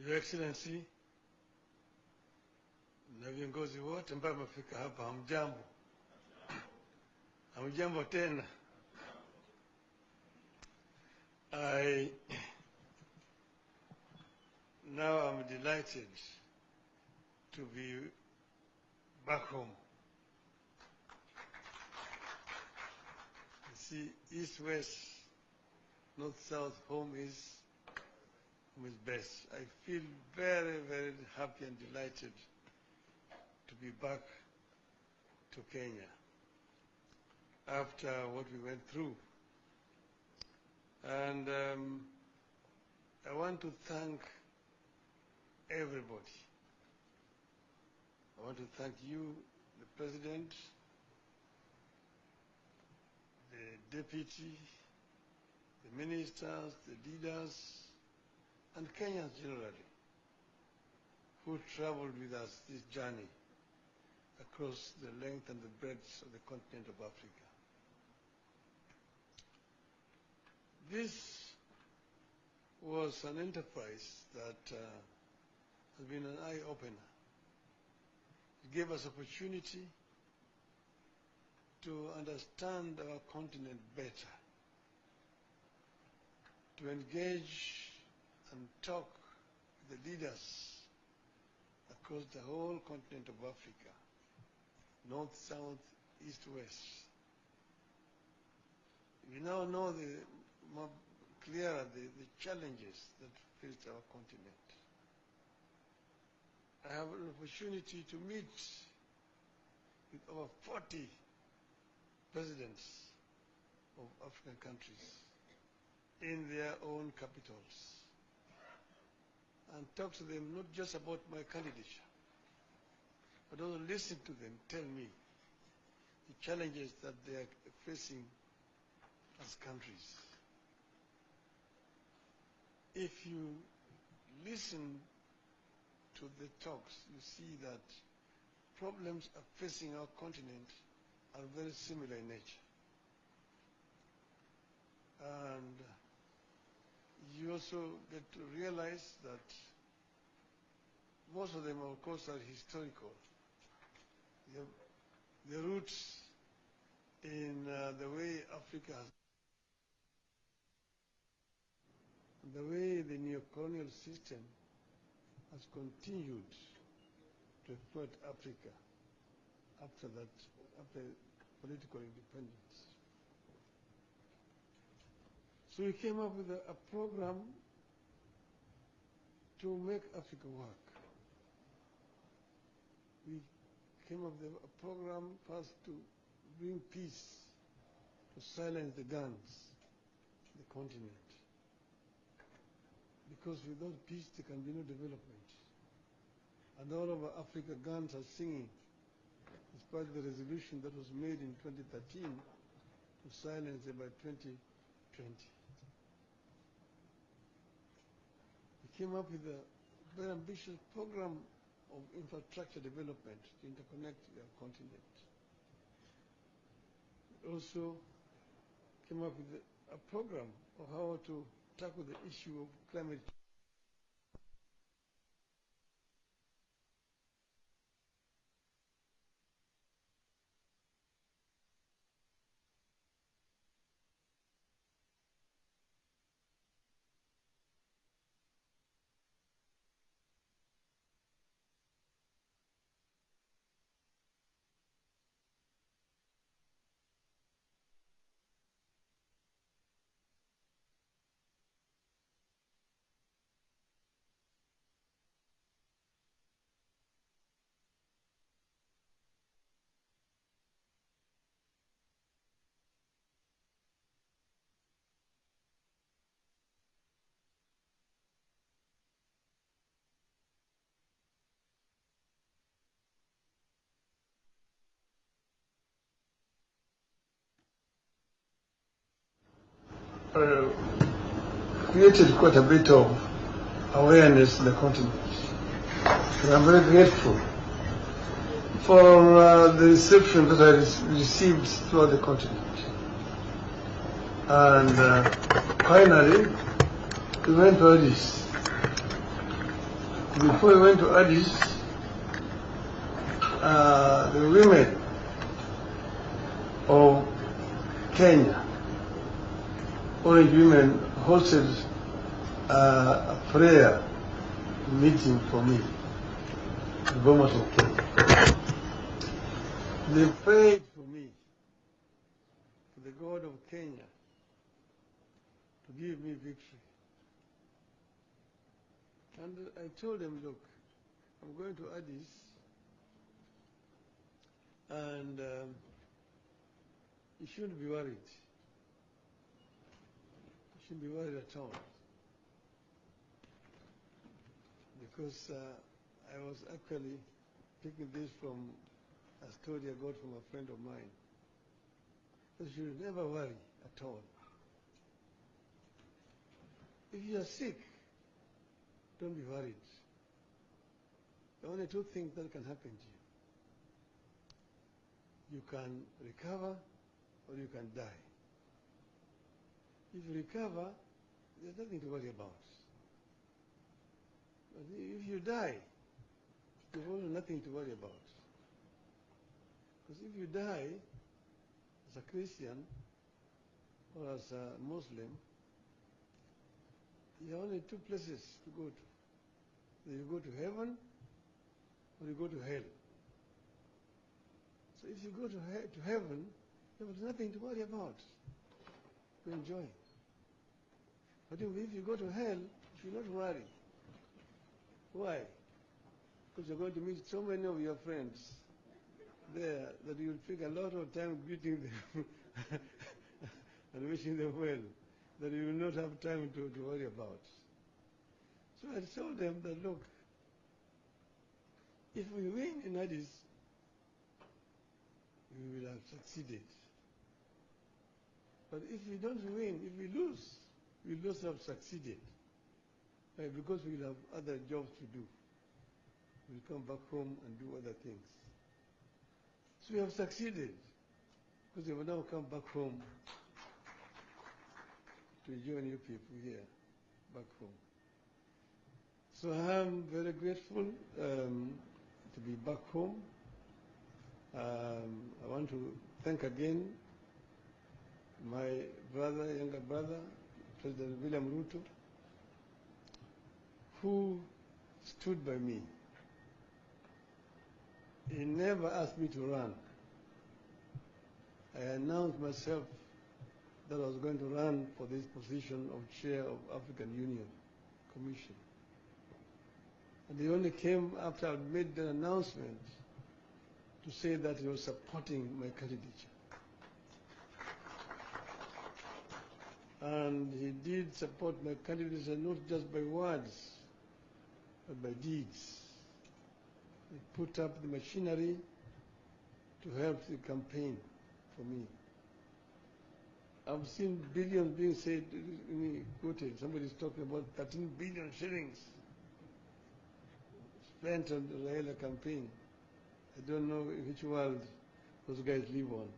Your Excellency na viongozi wote ambao wamefika hapa, hamjambo? Hamjambo tena. Now I'm delighted to be back home. You see, east, west, north, south, home is best. I feel very, very happy and delighted to be back to Kenya after what we went through. And I want to thank everybody. I want to thank you, the President, the Deputy, the Ministers, the leaders, and Kenyans generally, who traveled with us this journey across the length and the breadth of the continent of Africa. This was an enterprise that has been an eye-opener. It gave us opportunity to understand our continent better, to engage and talk with the leaders across the whole continent of Africa, north, south, east, west. We now know more clearer the challenges that face our continent. I have an opportunity to meet with over 40 presidents of African countries in their own capitals, and talk to them not just about my candidature, but also listen to them tell me the challenges that they are facing as countries. If you listen to the talks, you see that problems are facing our continent are very similar in nature. And you also get to realize that most of them, of course, are historical. The roots in the way Africa has, the way the neo-colonial system has continued to exploit Africa after political independence. So we came up with a program to make Africa work. We came up with a program first to bring peace, to silence the guns in the continent. Because without peace there can be no development. And all over Africa, guns are singing, despite the resolution that was made in 2013 to silence them by 2020. We came up with a very ambitious program of infrastructure development to interconnect our continent. We also came up with a program of how to tackle the issue of climate change. Created quite a bit of awareness in the continent. And I'm very grateful for the reception that I received throughout the continent. And finally, we went to Addis before we went to Addis, the women of Kenya, orange women, hosted a prayer meeting for me, the Bomas of Kenya. They prayed for me, for the God of Kenya to give me victory. And I told them, look, I'm going to Addis, and you shouldn't be worried. You shouldn't be worried at all. Because I was actually taking this from a story I got from a friend of mine. You should never worry at all. If you are sick, don't be worried. There are only two things that can happen to you. You can recover or you can die. If you recover, there's nothing to worry about. But if you die, there's also nothing to worry about. Because if you die as a Christian or as a Muslim, you have only two places to go to. Either you go to heaven or you go to hell. So if you go to heaven, there was nothing to worry about, to enjoy. But if you go to hell, you should not worry. Why? Because you're going to meet so many of your friends there that you'll take a lot of time greeting them and wishing them well, that you will not have time to worry about. So I told them that, look, if we win in Addis, we will have succeeded. But if we don't win, if we lose, we will not have succeeded. Right? Because we will have other jobs to do. We'll come back home and do other things. So we have succeeded, because we will now come back home to join you people here, back home. So I am very grateful to be back home. I want to thank again my brother, younger brother, President William Ruto, who stood by me. He never asked me to run. I announced myself that I was going to run for this position of chair of African Union Commission. And he only came after I made the announcement to say that he was supporting my candidature. And he did support my candidature not just by words, but by deeds. He put up the machinery to help the campaign for me. I've seen billions being said, quoted. Somebody's talking about 13 billion shillings spent on the Raila campaign. I don't know in which world those guys live on,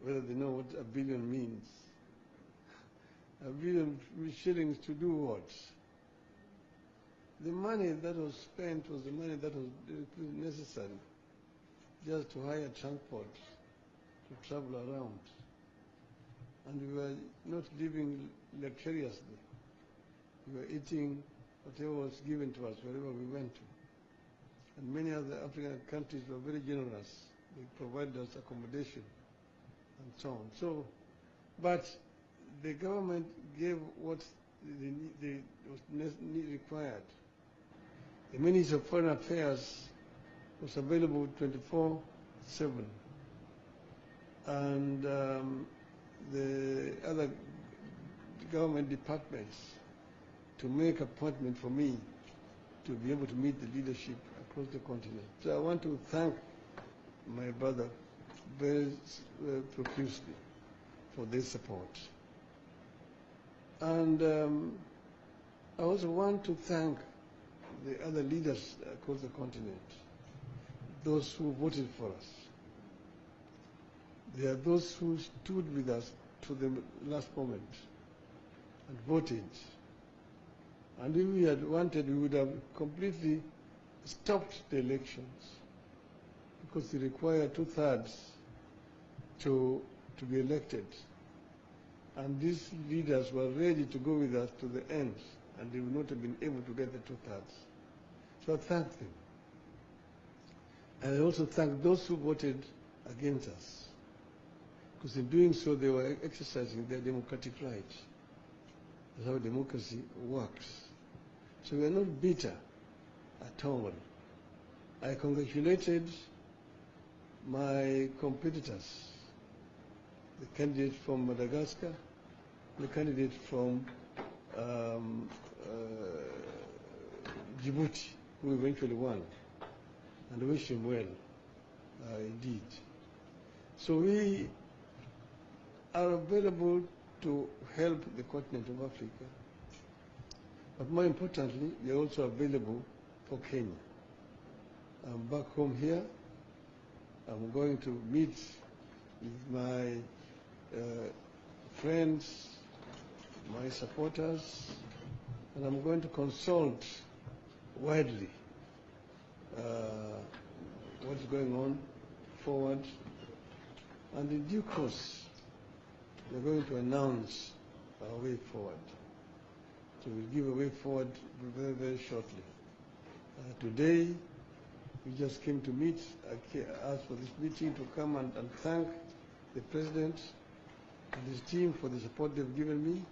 whether they know what a billion means. A billion shillings to do what? The money that was spent was the money that was necessary just to hire transport to travel around. And we were not living luxuriously. We were eating whatever was given to us wherever we went to. And many other African countries were very generous. They provided us accommodation and so on. So, but the government gave what was required. The Ministry of Foreign Affairs was available 24/7. And the other government departments to make appointment for me to be able to meet the leadership across the continent. So I want to thank my brother very profusely for this support. And I also want to thank the other leaders across the continent, those who voted for us. There are those who stood with us to the last moment and voted. And if we had wanted, we would have completely stopped the elections, because they require 2/3 to be elected. And these leaders were ready to go with us to the end, and they would not have been able to get the 2/3. So I thank them. And I also thank those who voted against us, because in doing so they were exercising their democratic right. That's how democracy works. So we are not bitter at all. I congratulated my competitors, the candidate from Madagascar, the candidate from Djibouti, who eventually won, and wish him well, indeed. So we are available to help the continent of Africa, but more importantly, we are also available for Kenya. I'm back home here. I'm going to meet with my friends, my supporters, and I'm going to consult widely what's going on forward. And in due course, we're going to announce our way forward. So we'll give a way forward very, very shortly. Today, we just came to meet. I asked for this meeting to come and thank the President and his team for the support they've given me,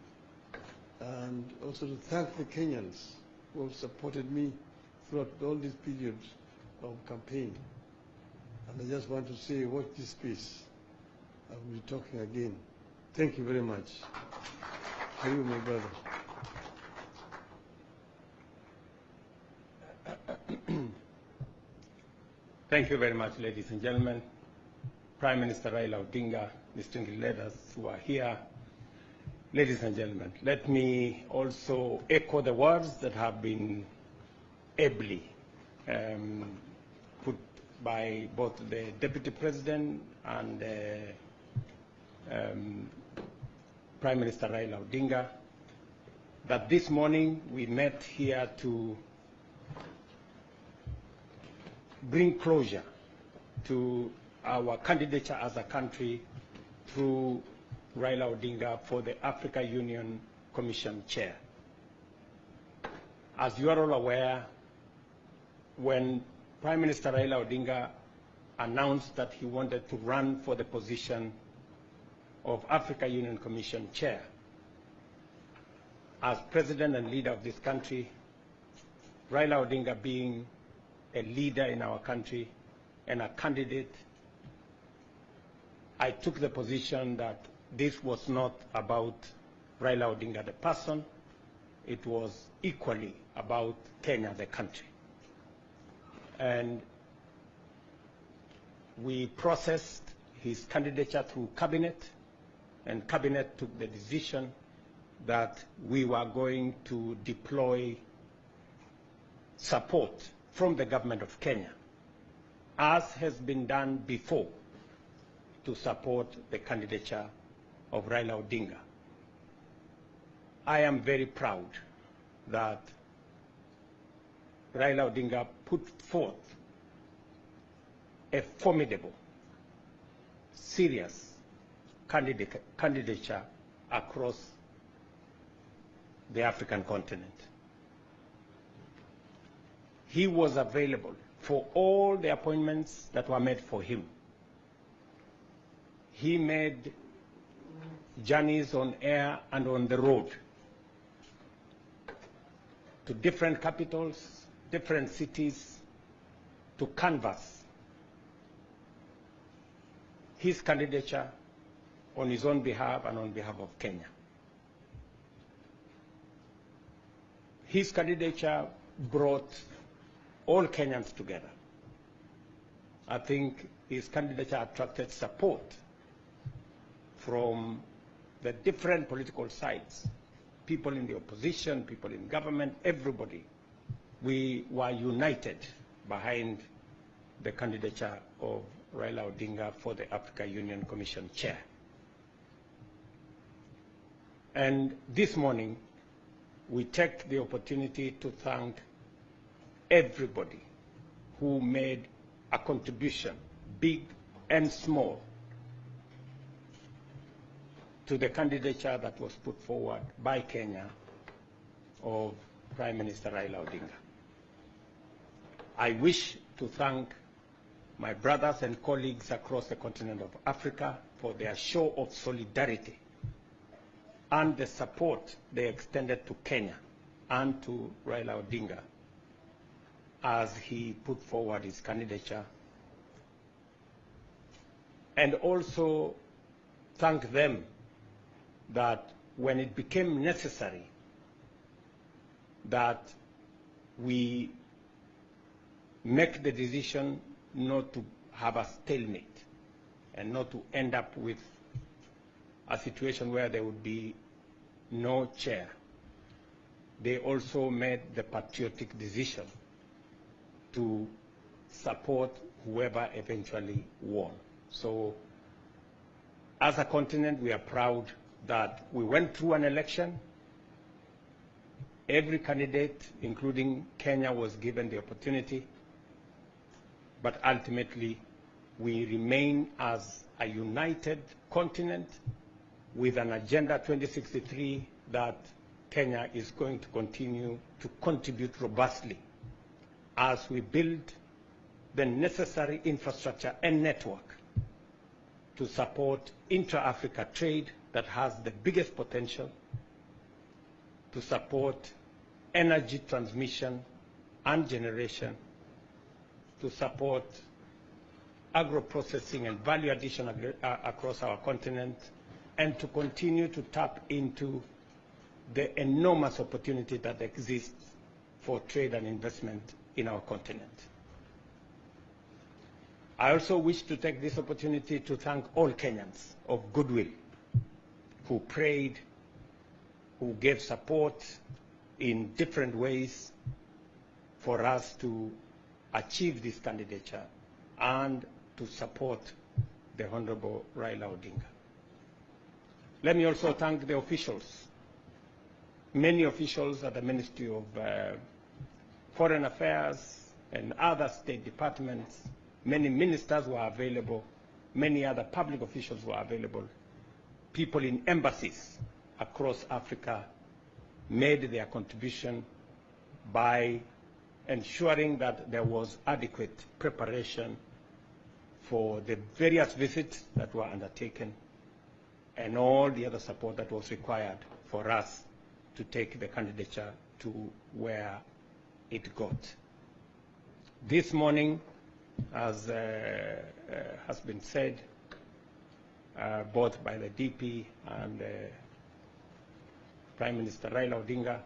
and also to thank the Kenyans who have supported me throughout all this period of campaign. And I just want to say, watch this space. I will be talking again. Thank you very much. Thank you, my brother. Thank you very much, ladies and gentlemen. Prime Minister Raila Odinga, distinguished leaders who are here, ladies and gentlemen, let me also echo the words that have been ably put by both the Deputy President and Prime Minister Raila Odinga, that this morning we met here to bring closure to our candidature as a country through Raila Odinga for the Africa Union Commission Chair. As you are all aware, when Prime Minister Raila Odinga announced that he wanted to run for the position of Africa Union Commission Chair, as President and leader of this country, Raila Odinga being a leader in our country and a candidate, I took the position that this was not about Raila Odinga the person, it was equally about Kenya the country. And we processed his candidature through Cabinet, and Cabinet took the decision that we were going to deploy support from the government of Kenya, as has been done before, to support the candidature of Raila Odinga. I am very proud that Raila Odinga put forth a formidable, serious candidature across the African continent. He was available for all the appointments that were made for him. He made journeys on air and on the road to different capitals, different cities, to canvass his candidature on his own behalf and on behalf of Kenya. His candidature brought all Kenyans together. I think his candidature attracted support from the different political sides, people in the opposition, people in government, everybody. We were united behind the candidature of Raila Odinga for the Africa Union Commission Chair. And this morning, we take the opportunity to thank everybody who made a contribution, big and small, to the candidature that was put forward by Kenya of Prime Minister Raila Odinga. I wish to thank my brothers and colleagues across the continent of Africa for their show of solidarity and the support they extended to Kenya and to Raila Odinga as he put forward his candidature. And also thank them that when it became necessary that we make the decision not to have a stalemate and not to end up with a situation where there would be no chair, they also made the patriotic decision to support whoever eventually won. So as a continent, we are proud that we went through an election. Every candidate, including Kenya, was given the opportunity, but ultimately we remain as a united continent with an Agenda 2063 that Kenya is going to continue to contribute robustly as we build the necessary infrastructure and network to support intra-Africa trade that has the biggest potential, to support energy transmission and generation, to support agro-processing and value addition across our continent, and to continue to tap into the enormous opportunity that exists for trade and investment in our continent. I also wish to take this opportunity to thank all Kenyans of goodwill who prayed, who gave support in different ways for us to achieve this candidature and to support the Honorable Raila Odinga. Let me also thank the officials, many officials at the Ministry of Foreign Affairs and other state departments. Many ministers were available, many other public officials were available. People in embassies across Africa made their contribution by ensuring that there was adequate preparation for the various visits that were undertaken and all the other support that was required for us to take the candidature to where it got. This morning, as has been said, both by the DP and Prime Minister Raila Odinga,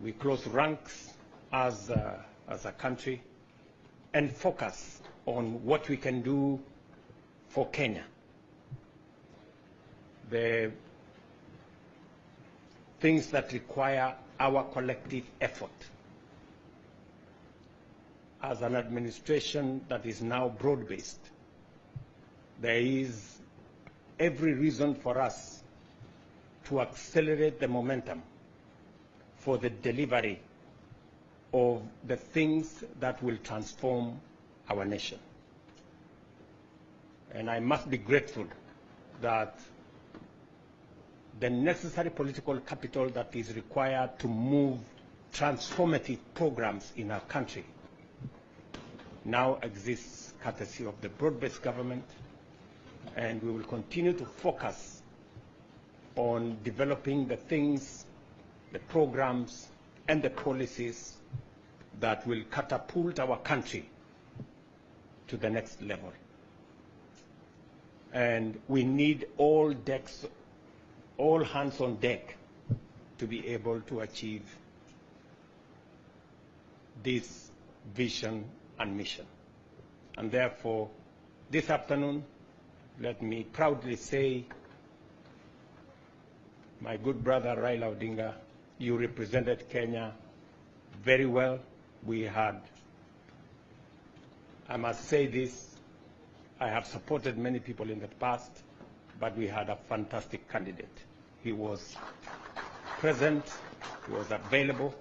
we close ranks as a country and focus on what we can do for Kenya. The things that require our collective effort. As an administration that is now broad-based, there is every reason for us to accelerate the momentum for the delivery of the things that will transform our nation. And I must be grateful that the necessary political capital that is required to move transformative programs in our country now exists courtesy of the broad-based government, and we will continue to focus on developing the things, the programs, and the policies that will catapult our country to the next level. And we need all hands on deck to be able to achieve this vision and mission. And therefore, this afternoon, let me proudly say, my good brother Raila Odinga, you represented Kenya very well. We had, I must say this, I have supported many people in the past, but we had a fantastic candidate. He was present, He was available,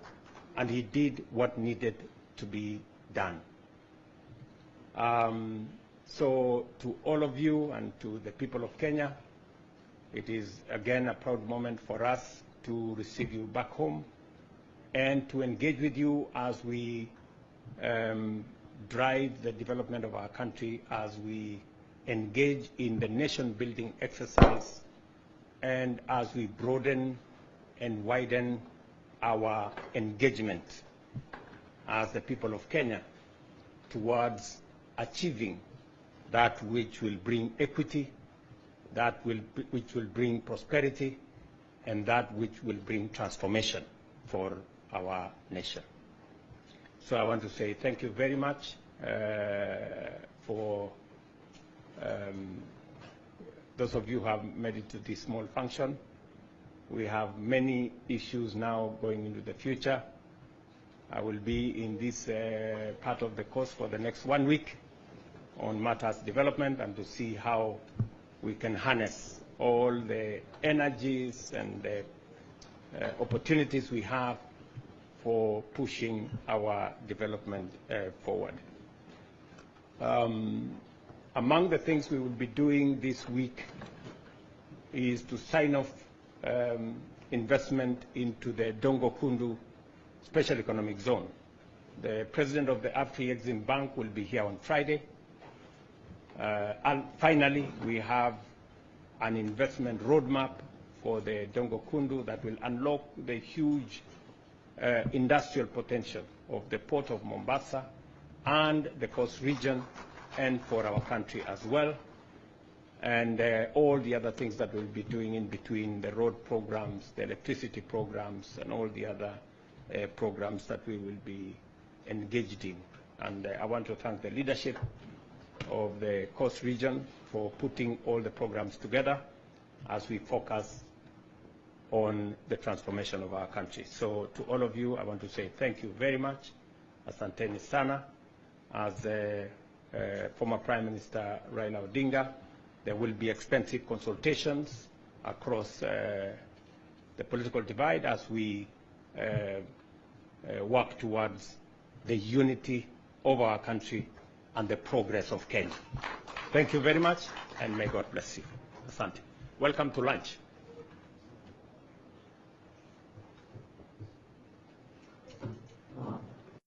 and he did what needed to be done. So to all of you and to the people of Kenya, it is again a proud moment for us to receive you back home and to engage with you as we drive the development of our country, as we engage in the nation-building exercise, and as we broaden and widen our engagement as the people of Kenya towards achieving that which will bring equity, which will bring prosperity, and that which will bring transformation for our nation. So I want to say thank you very much for those of you who have made it to this small function. We have many issues now going into the future. I will be in this part of the course for the next 1 week on matters development and to see how we can harness all the energies and the opportunities we have for pushing our development forward. Among the things we will be doing this week is to sign off investment into the Dongo Kundu Special Economic Zone. The president of the Afri-Exim Bank will be here on Friday. And finally, we have an investment roadmap for the Dongo Kundu that will unlock the huge industrial potential of the port of Mombasa and the coast region, and for our country as well, and all the other things that we'll be doing in between, the road programs, the electricity programs, and all the other programs that we will be engaged in. And I want to thank the leadership of the coast region for putting all the programs together as we focus on the transformation of our country. So to all of you, I want to say thank you very much. Asanteni sana. As former Prime Minister Raila Odinga, there will be extensive consultations across the political divide as we work towards the unity of our country and the progress of Kenya. Thank you very much, and may God bless you. Asante. Welcome to lunch.